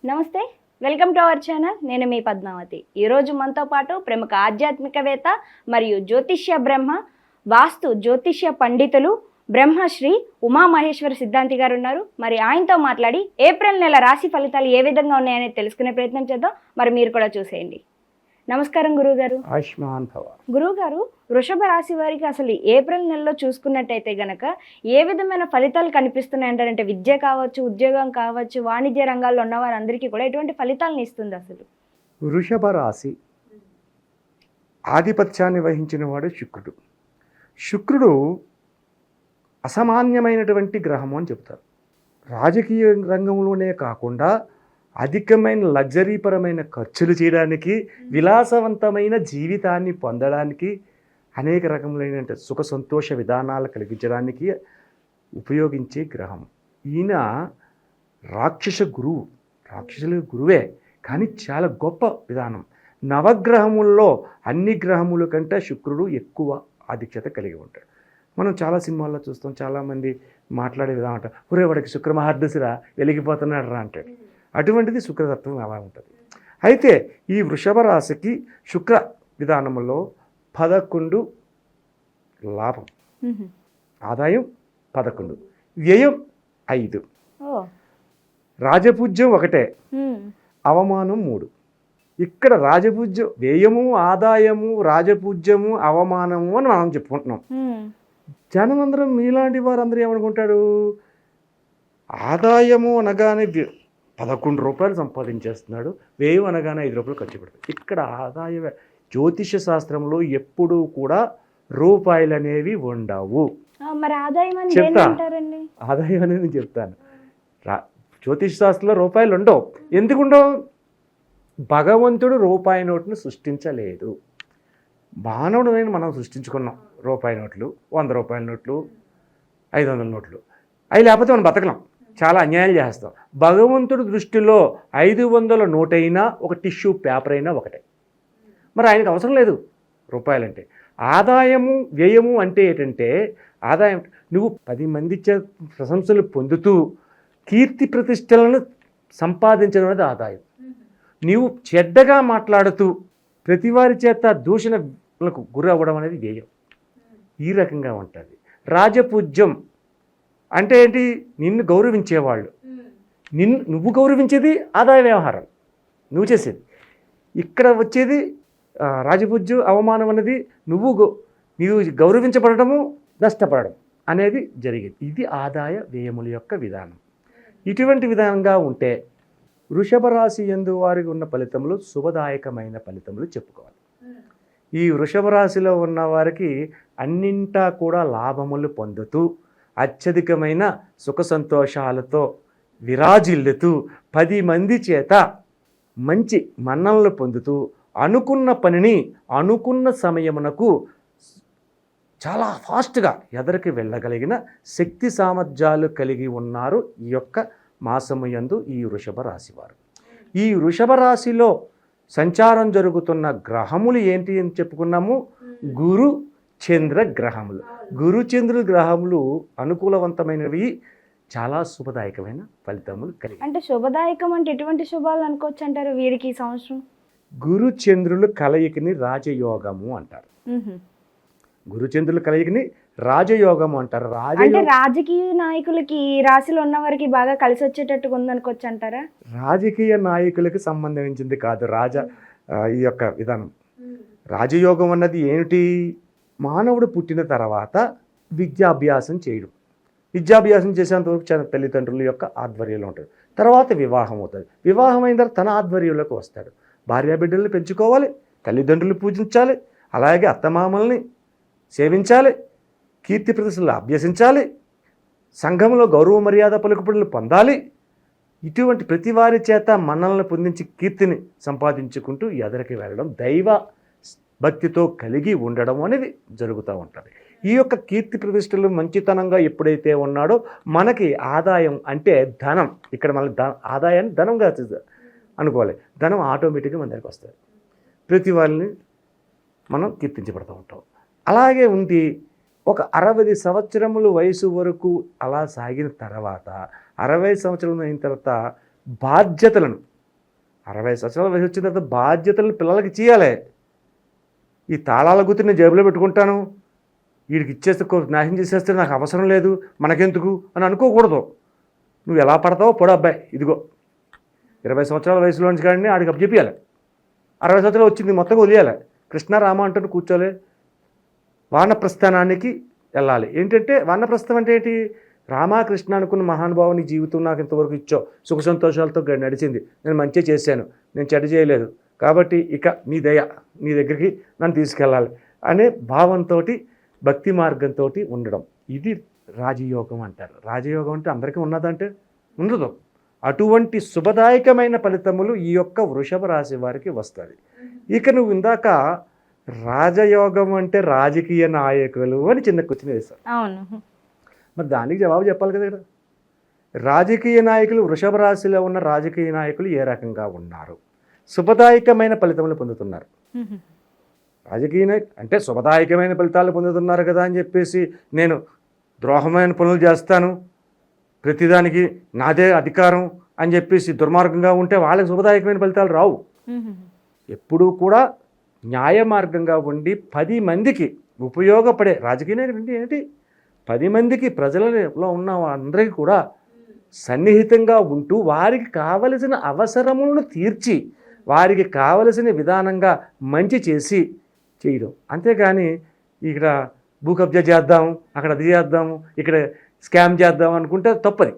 నమస్తే, welcome to our channel. నేను మీ పద్మావతి. ఈరోజు మనతో పాటు ప్రముఖ ఆధ్యాత్మికవేత్త మరియు జ్యోతిష్య బ్రహ్మ వాస్తు జ్యోతిష్య పండితులు బ్రహ్మశ్రీ ఉమామహేశ్వర సిద్ధాంతి గారు ఉన్నారు. మరి ఆయనతో మాట్లాడి ఏప్రిల్ నెల రాశి ఫలితాలు ఏ విధంగా ఉన్నాయనేది తెలుసుకునే ప్రయత్నం చేద్దాం. మరి మీరు కూడా చూసేయండి. నమస్కారం గురువుగారు. ఆయుష్మాన్ భవ. గురువుగారు, వృషభ రాశి వారికి అసలు ఏప్రిల్ నెలలో చూసుకున్నట్టయితే గనక ఏ విధమైన ఫలితాలు కనిపిస్తున్నాయంటారంటే విద్య కావచ్చు, ఉద్యోగం కావచ్చు, వాణిజ్య రంగాల్లో ఉన్న వారందరికీ కూడా ఎటువంటి ఫలితాలను ఇస్తుంది అసలు? వృషభ రాశి ఆధిపత్యాన్ని వహించిన వాడు శుక్రుడు. శుక్రుడు అసామాన్యమైనటువంటి గ్రహము అని చెప్తారు. రాజకీయ రంగంలోనే కాకుండా అధికమైన లగ్జరీపరమైన ఖర్చులు చేయడానికి, విలాసవంతమైన జీవితాన్ని పొందడానికి, అనేక రకములైన సుఖ సంతోష విధానాలు కలిగించడానికి ఉపయోగించే గ్రహం. ఈయన రాక్షస గురువు, రాక్షసుల గురువే, కానీ చాలా గొప్ప విధానం. నవగ్రహముల్లో అన్ని గ్రహముల కంటే శుక్రుడు ఎక్కువ ఆధిక్యత కలిగి ఉంటాడు. మనం చాలా సినిమాల్లో చూస్తాం, చాలామంది మాట్లాడే విధానం అంటారు, ఒరే వాడికి శుక్ర మహర్దశిరా వెలిగిపోతున్నాడు రా అంటాడు. అటువంటిది శుక్రతత్వం అలా ఉంటుంది. అయితే ఈ వృషభ రాశికి శుక్ర విధానంలో 11 లాభం, ఆదాయం 11, వ్యయం 5, రాజపూజ్యం 1, అవమానం 3. ఇక్కడ రాజపూజ్యం, వ్యయము, ఆదాయము, రాజపూజ్యము, అవమానము అని మనం చెప్పుకుంటున్నాం. జనం అందరం మీలాంటి వారందరూ ఏమనుకుంటారు, ఆదాయము అనగానే 11 రూపాయలు సంపాదించేస్తున్నాడు, వ్యయం అనగానే 5 రూపాయలు ఖర్చు పెడతాడు. ఇక్కడ ఆదాయ జ్యోతిష శాస్త్రంలో ఎప్పుడూ కూడా రూపాయలు అనేవి ఉండవు. మరి ఆదాయం ఆదాయం అనేది నేను చెప్తాను. జ్యోతిష శాస్త్రంలో రూపాయలు ఉండవు. ఎందుకు ఉండవు? భగవంతుడు రూపాయి నోటును సృష్టించలేదు. మానవుడైన మనం సృష్టించుకున్నాం రూపాయి నోట్లు, 100 రూపాయల నోట్లు, 500 నోట్లు. అవి లేకపోతే మనం బతకలేం, చాలా అన్యాయాలు చేస్తాం. భగవంతుడి దృష్టిలో 500 నోటైనా ఒక టిష్యూ పేపర్ అయినా ఒకటే. మరి ఆయనకు అవసరం లేదు రూపాయలంటే. ఆదాయము వ్యయము అంటే ఏంటంటే, ఆదాయం నువ్వు 10 మంది ప్రశంసలు పొందుతూ కీర్తి ప్రతిష్టలను సంపాదించడం అనేది ఆదాయం. నీవు చెడ్డగా మాట్లాడుతూ ప్రతివారి చేత దూషణలకు గురి అవ్వడం అనేది వ్యయం. ఈ రకంగా ఉంటుంది. రాజపూజ్యం అంటే ఏంటి? నిన్ను గౌరవించేవాళ్ళు, నువ్వు గౌరవించేది ఆదాయ వ్యవహారం నువ్వు చేసేది. ఇక్కడ వచ్చేది రాజపూజ్యం, అవమానం అనేది నీవు గౌరవించబడటము, నష్టపడడం అనేది జరిగేది. ఇది ఆదాయ వ్యయముల యొక్క విధానం. ఇటువంటి విధానంగా ఉంటే వృషభ రాశి యందు వారికి ఉన్న ఫలితములు శుభదాయకమైన ఫలితములు చెప్పుకోవాలి. ఈ వృషభ రాశిలో ఉన్న వారికి అన్నింటా కూడా లాభములు పొందుతూ అత్యధికమైన సుఖ సంతోషాలతో విరాజిల్లుతూ 10 మంది చేత మంచి మన్ననలు పొందుతూ అనుకున్న పనిని అనుకున్న సమయమునకు చాలా ఫాస్ట్గా ఎదరికి వెళ్ళగలిగిన శక్తి సామర్థ్యాలు కలిగి ఉన్నారు ఈ యొక్క మాసము యందు ఈ వృషభ రాశి వారు. ఈ వృషభ రాశిలో సంచారం జరుగుతున్న గ్రహములు ఏంటి అని చెప్పుకున్నాము. గురు చంద్ర గ్రహములు. గురు చంద్ర గ్రహములు అనుకూలవంతమైనవి, చాలా శుభదాయకమైన ఫలితములు కలిగి. అంటే శుభదాయకం అంటే ఎటువంటి శుభాలు అనుకోవచ్చు అంటారు వీరికి ఈ సంవత్సరం? గురు చంద్రులు కలయికని రాజయోగము అంటారు. గురుచంద్రుల కలయికని రాజయోగము అంటారు. అంటే రాజకీయ నాయకులకి ఈ రాశిలో ఉన్న వారికి బాగా కలిసి వచ్చేటట్టుగా ఉందనుకోవచ్చు అంటారా? రాజకీయ నాయకులకి సంబంధించింది కాదు ఈ యొక్క విధానం. రాజయోగం అన్నది ఏమిటి? మానవుడు పుట్టిన తర్వాత విద్యాభ్యాసం చేయడం. విద్యాభ్యాసం చేసేంతవరకు తల్లిదండ్రుల యొక్క ఆధ్వర్యంలో ఉంటుంది. తర్వాత వివాహం అవుతుంది. వివాహం అయిన తర్వాత తన ఆధ్వర్యంలోకి వస్తాడు. భార్యాబిడ్డల్ని పెంచుకోవాలి, తల్లిదండ్రులు పూజించాలి, అలాగే అత్తమామల్ని సేవించాలి, కీర్తి ప్రతిష్టలు అభ్యసించాలి, సంఘంలో గౌరవ మర్యాద పలుకుబడులు పొందాలి. ఇటువంటి ప్రతి వారి చేత మన్ననలను పొందించి కీర్తిని సంపాదించుకుంటూ ఎదరికి వెళ్ళడం, దైవ భక్తితో కలిగి ఉండడం అనేది జరుగుతూ ఉంటుంది. ఈ యొక్క కీర్తి ప్రతిష్టలు మంచితనంగా ఎప్పుడైతే ఉన్నాడో మనకి ఆదాయం అంటే ధనం, ఇక్కడ మనకి ఆదాయాన్ని ధనంగా అనుకోవాలి. ధనం ఆటోమేటిక్గా మన దగ్గరికి వస్తుంది. ప్రతి వాళ్ళని మనం కీర్తించబడుతూ ఉంటాం. అలాగే ఉంది ఒక 60 సంవత్సరముల వయసు వరకు అలా సాగిన తర్వాత 60 సంవత్సరం అయిన తర్వాత బాధ్యతలను 60 సంవత్సరాల వయసు వచ్చిన తర్వాత బాధ్యతలను పిల్లలకి చేయాలి. ఈ తాళాల గుర్తు నేను జేబులో పెట్టుకుంటాను, వీడికి ఇచ్చేస్తే నాశనం చేసేస్తే నాకు అవసరం లేదు, మనకెందుకు అని అనుకోకూడదు. నువ్వు ఎలా పడతావో పొడు అబ్బాయి, ఇదిగో 20 సంవత్సరాల వయసులో నుంచి కానీ ఆడికి అప్పు చెప్పాలి. 60 సంవత్సరాలు వచ్చింది మొత్తం వదిలేయాలి. కృష్ణ రామ అంటూ కూర్చోలే, వానప్రస్థానానికి వెళ్ళాలి. ఏంటంటే వానప్రస్థం అంటే ఏంటి? రామకృష్ణ అనుకున్న మహానుభావుని జీవితం నాకు ఇంతవరకు ఇచ్చావు, సుఖ సంతోషాలతో నడిచింది, నేను మంచిగా చేశాను, నేను చెడు చేయలేదు, కాబట్టి ఇక నీ దయ, నీ దగ్గరికి నన్ను తీసుకెళ్ళాలి అనే భావంతో భక్తి మార్గంతో ఉండడం, ఇది రాజయోగం అంటారు. రాజయోగం అంటే అందరికీ ఉన్నదంటే ఉండదు. అటువంటి శుభదాయకమైన ఫలితములు ఈ యొక్క వృషభ రాశి వారికి వస్తుంది. ఇక నువ్వు ఇందాక రాజయోగం అంటే రాజకీయ నాయకులు అని చిన్న క్వశ్చన్ వేశారు. అవును, మరి దానికి జవాబు చెప్పాలి కదా. ఇక్కడ రాజకీయ నాయకులు, వృషభ రాశిలో ఉన్న రాజకీయ నాయకులు ఏ రకంగా ఉన్నారు? శుభదాయకమైన ఫలితములు పొందుతున్నారు. రాజకీయ అంటే శుభదాయకమైన ఫలితాలు పొందుతున్నారు కదా అని చెప్పేసి నేను ద్రోహమైన పనులు చేస్తాను, ప్రతిదానికి నాదే అధికారం అని చెప్పేసి దుర్మార్గంగా ఉంటే వాళ్ళకి శుభదాయకమైన ఫలితాలు రావు. ఎప్పుడూ కూడా న్యాయ మార్గంగా ఉండి 10 మందికి ఉపయోగపడే రాజకీయ నాయకుడు అంటే ఏంటి? 10 మందికి ప్రజలలో ఉన్న అందరికీ కూడా సన్నిహితంగా ఉంటూ వారికి కావలసిన అవసరములను తీర్చి వారికి కావలసిన విధానంగా మంచి చేసి చేయడం. అంతేగాని ఇక్కడ భూ కబ్జా చేద్దాము, అక్కడ అది చేద్దాము, ఇక్కడ స్కామ్ చేద్దాం అనుకుంటే తప్పది.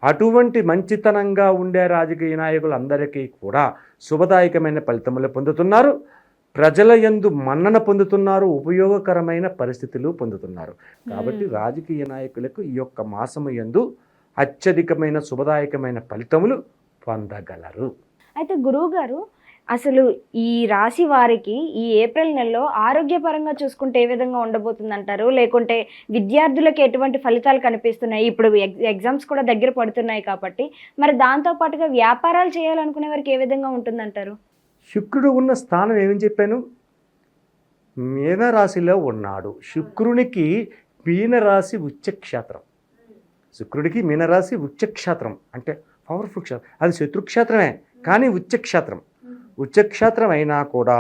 అటువంటి మంచితనంగా ఉండే రాజకీయ నాయకులందరికీ కూడా శుభదాయకమైన ఫలితములు పొందుతున్నారు, ప్రజల యందు మన్నన పొందుతున్నారు, ఉపయోగకరమైన పరిస్థితులు పొందుతున్నారు. కాబట్టి రాజకీయ నాయకులకు ఈ యొక్క మాసము యందు అత్యధికమైన శుభదాయకమైన ఫలితములు పొందగలరు. అయితే గురువు గారు, అసలు ఈ రాశి వారికి ఈ ఏప్రిల్ నెలలో ఆరోగ్యపరంగా చూసుకుంటే ఏ విధంగా ఉండబోతుందంటారు? లేకుంటే విద్యార్థులకు ఎటువంటి ఫలితాలు కనిపిస్తున్నాయి? ఇప్పుడు ఎగ్జామ్స్ కూడా దగ్గర పడుతున్నాయి కాబట్టి మరి దాంతోపాటుగా వ్యాపారాలు చేయాలనుకునే వారికి ఏ విధంగా ఉంటుందంటారు? శుక్రుడు ఉన్న స్థానం ఏమని చెప్పాను? మీనరాశిలో ఉన్నాడు. శుక్రునికి మీనరాశి ఉచ్చక్షేత్రం. శుక్రుడికి మీనరాశి ఉచ్చక్షేత్రం అంటే పవర్ఫుల్ క్షేత్రం. అది శత్రుక్షేత్రమే కానీ ఉచ్చక్షేత్రం. ఉచ్చక్షేత్రం అయినా కూడా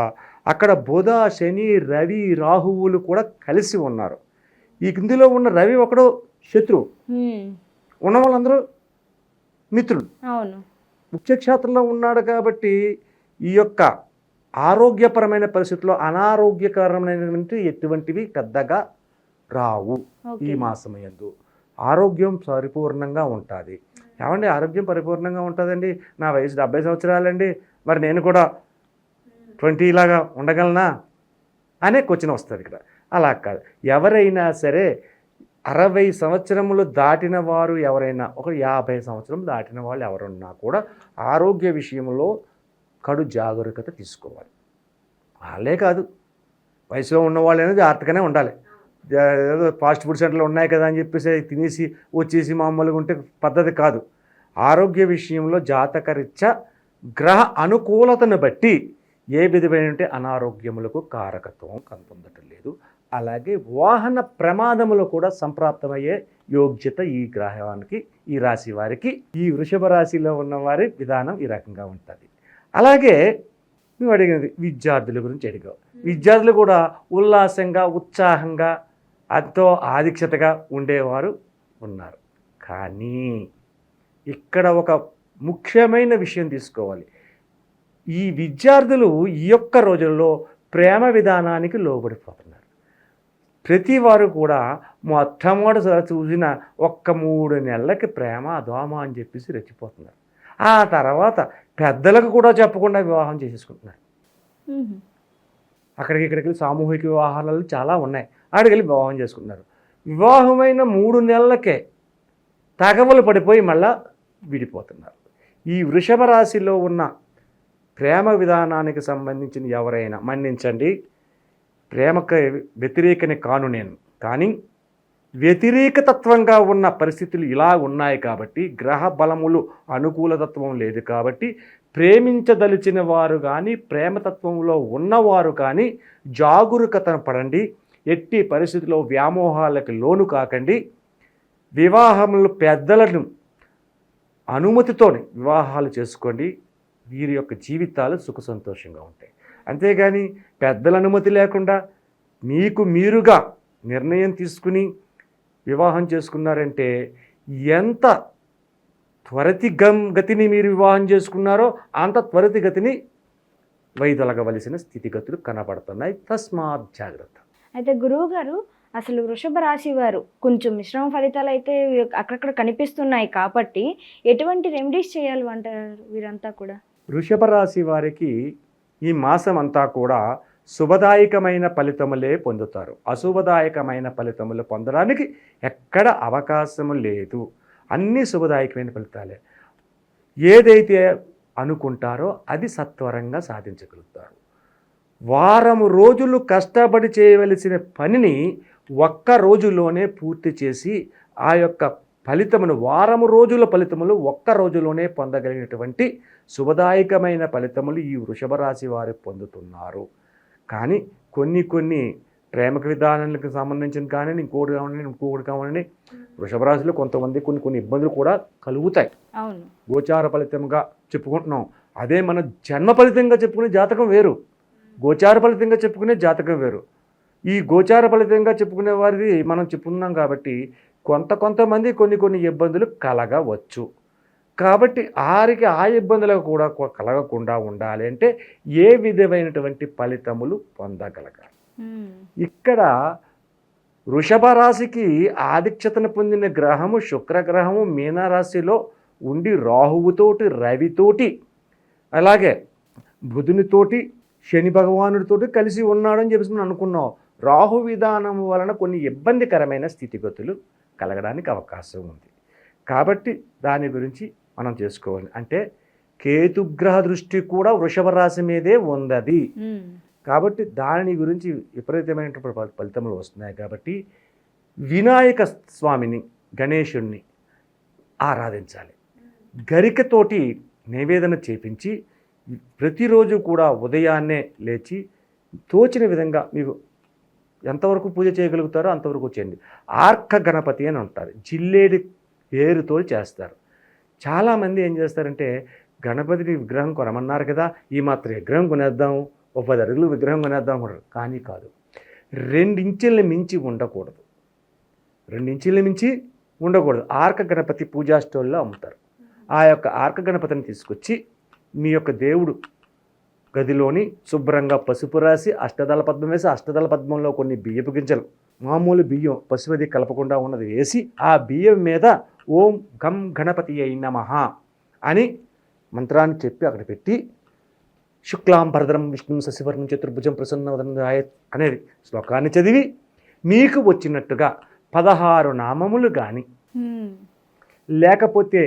అక్కడ బుధ, శని, రవి, రాహువులు కూడా కలిసి ఉన్నారు. ఈ కిందిలో ఉన్న రవి ఒకడు శత్రువు, ఉన్న వాళ్ళందరూ మిత్రులు. అవును, ఉచ్చక్షేత్రంలో ఉన్నాడు కాబట్టి ఈ యొక్క ఆరోగ్యపరమైన పరిస్థితుల్లో అనారోగ్యకరమైనటువంటి ఎటువంటివి పెద్దగా రావు. ఈ మాసం యందు ఆరోగ్యం పరిపూర్ణంగా ఉంటుంది. ఏమండి ఆరోగ్యం పరిపూర్ణంగా ఉంటుందండి, నా వయసు 70 సంవత్సరాలండి, మరి నేను కూడా 20 లాగా ఉండగలనా అనే క్వశ్చన్ వస్తుంది ఇక్కడ. అలా కాదు. ఎవరైనా సరే 60 సంవత్సరములు దాటిన వారు ఎవరైనా, ఒక 50 సంవత్సరం దాటిన వాళ్ళు ఎవరున్నా కూడా ఆరోగ్య విషయంలో కడు జాగరూకత తీసుకోవాలి. వాళ్ళే కాదు, వయసులో ఉన్నవాళ్ళు అనేది జాగ్రత్తగానే ఉండాలి. ఏదో ఫాస్ట్ ఫుడ్ సెంటర్లు ఉన్నాయి కదా అని చెప్పేసి తినేసి వచ్చేసి మామూలుగా ఉంటే పద్ధతి కాదు. ఆరోగ్య విషయంలో జాతకరీత్యా గ్రహ అనుకూలతను బట్టి ఏ విధమైన అనారోగ్యములకు కారకత్వం కనుపొందటం లేదు. అలాగే వాహన ప్రమాదములు కూడా సంప్రాప్తమయ్యే యోగ్యత ఈ గ్రహానికి, ఈ రాశి వారికి, ఈ వృషభ రాశిలో ఉన్న వారి విధానం ఈ రకంగా ఉంటుంది. అలాగే నువ్వు అడిగినది విద్యార్థుల గురించి అడిగావు. విద్యార్థులు కూడా ఉల్లాసంగా, ఉత్సాహంగా, ఎంతో ఆధిక్యతగా ఉండేవారు ఉన్నారు. కానీ ఇక్కడ ఒక ముఖ్యమైన విషయం తీసుకోవాలి. ఈ విద్యార్థులు ఈ యొక్క రోజుల్లో ప్రేమ విధానానికి లోబడిపోతున్నారు. ప్రతి వారు కూడా మొట్టమొదటిసారి చూసిన 1-3 నెలలకి ప్రేమ దోమ అని చెప్పేసి రెచ్చిపోతున్నారు. ఆ తర్వాత పెద్దలకు కూడా చెప్పకుండా వివాహం చేసేసుకుంటున్నారు. ఇక్కడికి సామూహిక వివాహాలు చాలా ఉన్నాయి. ఆడికి వెళ్ళి వివాహం చేసుకుంటున్నారు. వివాహమైన 3 నెలలకే తగవలు పడిపోయి మళ్ళా విడిపోతున్నారు. ఈ వృషభ రాశిలో ఉన్న ప్రేమ విధానానికి సంబంధించిన ఎవరైనా మన్నించండి, ప్రేమకు వ్యతిరేకని కాను నేను, కానీ వ్యతిరేకతత్వంగా ఉన్న పరిస్థితులు ఇలా ఉన్నాయి కాబట్టి, గ్రహ బలములు అనుకూలతత్వం లేదు కాబట్టి, ప్రేమించదలిచిన వారు కానీ ప్రేమతత్వంలో ఉన్నవారు కానీ జాగరూకతను పడండి. ఎట్టి పరిస్థితుల్లో వ్యామోహాలకు లోను కాకండి. వివాహములు పెద్దలను అనుమతితోనే వివాహాలు చేసుకోండి. వీరి యొక్క జీవితాలు సుఖ సంతోషంగా ఉంటాయి. అంతేగాని పెద్దల అనుమతి లేకుండా మీకు మీరుగా నిర్ణయం తీసుకుని వివాహం చేసుకున్నారంటే ఎంత గతిని మీరు వివాహం చేసుకున్నారో అంత త్వరితగతిని వైదొలగవలసిన స్థితిగతులు కనబడుతున్నాయి. తస్మాత్ జాగ్రత్త. అయితే గురువు గారు, అసలు వృషభ రాశి వారు కొంచెం మిశ్రమ ఫలితాలు అయితే అక్కడక్కడ కనిపిస్తున్నాయి కాబట్టి ఎటువంటి రెమెడీస్ చేయాలి అంటారు వీరంతా కూడా? వృషభ రాశి వారికి ఈ మాసం అంతా కూడా శుభదాయకమైన ఫలితములే పొందుతారు. అశుభదాయకమైన ఫలితములు పొందడానికి ఎక్కడ అవకాశము లేదు. అన్నీ శుభదాయకమైన ఫలితాలే. ఏదైతే అనుకుంటారో అది సత్వరంగా సాధించగలుగుతారు. వారము రోజులు కష్టపడి చేయవలసిన పనిని ఒక్క రోజులోనే పూర్తి చేసి ఆ యొక్క ఫలితమును, వారము రోజుల ఫలితములు ఒక్క రోజులోనే పొందగలిగినటువంటి శుభదాయకమైన ఫలితములు ఈ వృషభ రాశి వారు పొందుతున్నారు. కానీ కొన్ని ప్రేమక విధానాలకు సంబంధించిన కానీ ఇంకోటి కావాలని వృషభ రాశిలో కొంతమంది కొన్ని ఇబ్బందులు కూడా కలుగుతాయి. అవును, గోచార ఫలితంగా చెప్పుకుంటున్నాం. అదే మన జన్మ ఫలితంగా చెప్పుకునే జాతకం వేరు, గోచార ఫలితంగా చెప్పుకునే జాతకం వేరు. ఈ గోచార ఫలితంగా చెప్పుకునే వారిది మనం చెప్పుకున్నాం కాబట్టి కొంతమంది కొన్ని ఇబ్బందులు కలగవచ్చు. కాబట్టి ఆ ఇబ్బందులకు కూడా కలగకుండా ఉండాలి అంటే ఏ విధమైనటువంటి ఫలితములు పొందగలగాలి. ఇక్కడ వృషభ రాశికి ఆధిక్యతను పొందిన గ్రహము శుక్రగ్రహము మీనరాశిలో ఉండి రాహువుతోటి, రవితోటి, అలాగే బుధునితోటి, శని భగవానుడితోటి కలిసి ఉన్నాడని చెప్పేసి మనం అనుకున్నాం. రాహు విధానం వలన కొన్ని ఇబ్బందికరమైన స్థితిగతులు కలగడానికి అవకాశం ఉంది. కాబట్టి దాని గురించి మనం చేసుకోవాలి. అంటే కేతుగ్రహ దృష్టి కూడా వృషభ రాశి మీదే ఉన్నది కాబట్టి దాని గురించి విపరీతమైనటువంటి ఫలితములు వస్తున్నాయి. కాబట్టి వినాయక స్వామిని, గణేశుణ్ణి ఆరాధించాలి. గరికతోటి నివేదన చేపించి ప్రతిరోజు కూడా ఉదయాన్నే లేచి తోచిన విధంగా మీకు ఎంతవరకు పూజ చేయగలుగుతారో అంతవరకు చేయండి. ఆర్క గణపతి అని ఉంటారు, జిల్లేడి పేరుతో చేస్తారు. చాలామంది ఏం చేస్తారంటే గణపతిని విగ్రహం కొనమన్నారు కదా, ఈ మాత్రం విగ్రహం కొనేద్దాం, 10 అడుగులు విగ్రహం కొనేద్దాం అనుకుంటారు. కానీ కాదు, 2 ఇంచుల మించి ఉండకూడదు. 2 ఇంచుల మించి ఉండకూడదు. ఆర్క గణపతి పూజా స్టోర్లో అమ్ముతారు. ఆ యొక్క ఆర్క గణపతిని తీసుకొచ్చి మీ యొక్క దేవుడు గదిలోని శుభ్రంగా పసుపు రాసి అష్టదళ పద్మం వేసి, అష్టదళ పద్మంలో కొన్ని బియ్యపు గింజలు, మామూలు బియ్యం పసుపది కలపకుండా ఉన్నది వేసి, ఆ బియ్యం మీద ఓం గం గణపతి అయి నమః అని మంత్రాన్ని చెప్పి అక్కడ పెట్టి, శుక్లాం భరద్రం విష్ణుం శశివర్ణం చతుర్భుజం ప్రసన్నవదనం అనేది శ్లోకాన్ని చదివి మీకు వచ్చినట్టుగా 16 నామములు కానీ, లేకపోతే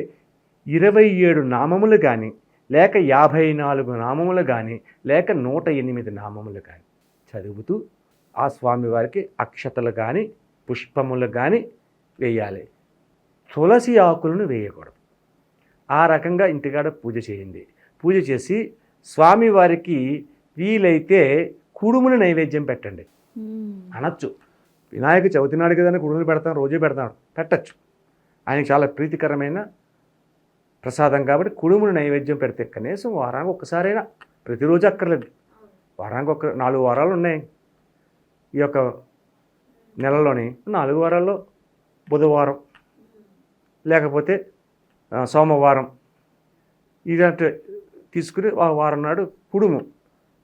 27 నామములు కానీ, లేక 54 నామములు కానీ, లేక 108 నామములు కానీ చదువుతూ ఆ స్వామివారికి అక్షతలు కానీ పుష్పములు కానీ వేయాలి. తులసి ఆకులను వేయకూడదు. ఆ రకంగా ఇంటికాడ పూజ చేయండి. పూజ చేసి స్వామివారికి వీలైతే కుడుములు నైవేద్యం పెట్టండి. అనొచ్చు, వినాయక చవితి నాడు కదా కుడుములు పెడతాను, రోజు పెడతాను, పెట్టచ్చు. ఆయనకి చాలా ప్రీతికరమైన ప్రసాదం కాబట్టి కుడుములు నైవేద్యం పెడితే కనీసం వారానికి ఒక్కసారైనా, ప్రతిరోజు అక్కర్లేదు, వారానికి 4 వారాలు ఉన్నాయి ఈ యొక్క నెలలోని. 4 వారాల్లో బుధవారం లేకపోతే సోమవారం ఇదంటే తీసుకుని ఆ వారం నాడు కుడుము,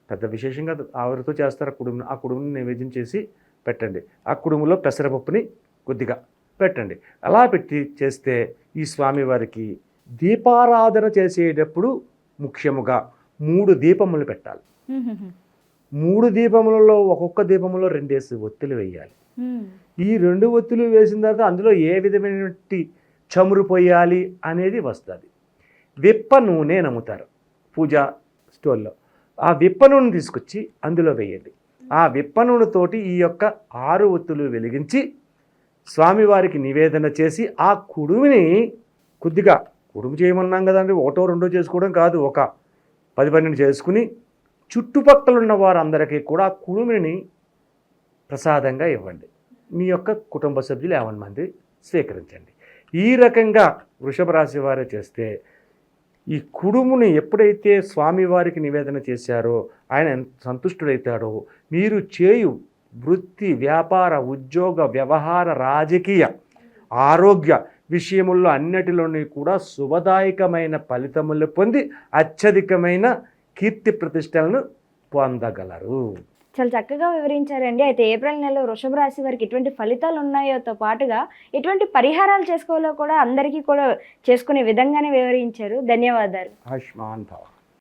పెద్ద విశేషంగా ఆవిరితో చేస్తారు కుడుమును. ఆ కుడుముని నైవేద్యం చేసి పెట్టండి. ఆ కుడుములో పెసరపప్పుని కొద్దిగా పెట్టండి. అలా పెట్టి చేస్తే ఈ స్వామివారికి దీపారాధన చేసేటప్పుడు ముఖ్యముగా 3 దీపములు పెట్టాలి. 3 దీపములలో ఒక్కొక్క దీపములో 2 ఒత్తులు వేయాలి. ఈ 2 ఒత్తులు వేసిన తర్వాత అందులో ఏ విధమైనటువంటి చమురు పోయాలి అనేది వస్తుంది. విప్ప నూనె నమ్ముతారు పూజా స్టోర్లో. ఆ విప్ప నూనె తీసుకొచ్చి అందులో వేయండి. ఆ విప్ప నూనెతోటి ఈ యొక్క 6 ఒత్తులు వెలిగించి స్వామివారికి నివేదన చేసి ఆ కుడుమిని కొద్దిగా, కుడుము చేయమన్నాం కదండి, 1, 2 చేసుకోవడం కాదు, ఒక 10-12 చేసుకుని చుట్టుపక్కల ఉన్న వారందరికీ కూడా ఆ కుడుమిని ప్రసాదంగా ఇవ్వండి. మీ యొక్క కుటుంబ సభ్యులు 50 మంది స్వీకరించండి. ఈ రకంగా వృషభ రాశి వారు చేస్తే ఈ కుడుముని ఎప్పుడైతే స్వామివారికి నివేదన చేశారో ఆయన సంతుష్టుడైతాడో మీరు చేయు వృత్తి, వ్యాపార, ఉద్యోగ, వ్యవహార, రాజకీయ, ఆరోగ్య విషయముల్లో అన్నిటిలోని కూడా శుభదాయకమైన ఫలితములు పొంది అత్యధికమైన కీర్తి ప్రతిష్టలను పొందగలరు. చాలా చక్కగా వివరించారండి. అయితే ఏప్రిల్ నెలలో వృషభ రాశి వారికి ఎటువంటి ఫలితాలు ఉన్నాయోతో పాటుగా ఎటువంటి పరిహారాలు చేసుకోవాలో కూడా అందరికీ కూడా చేసుకునే విధంగానే వివరించారు. ధన్యవాదాలు. ఆయుష్మాన్ భవ.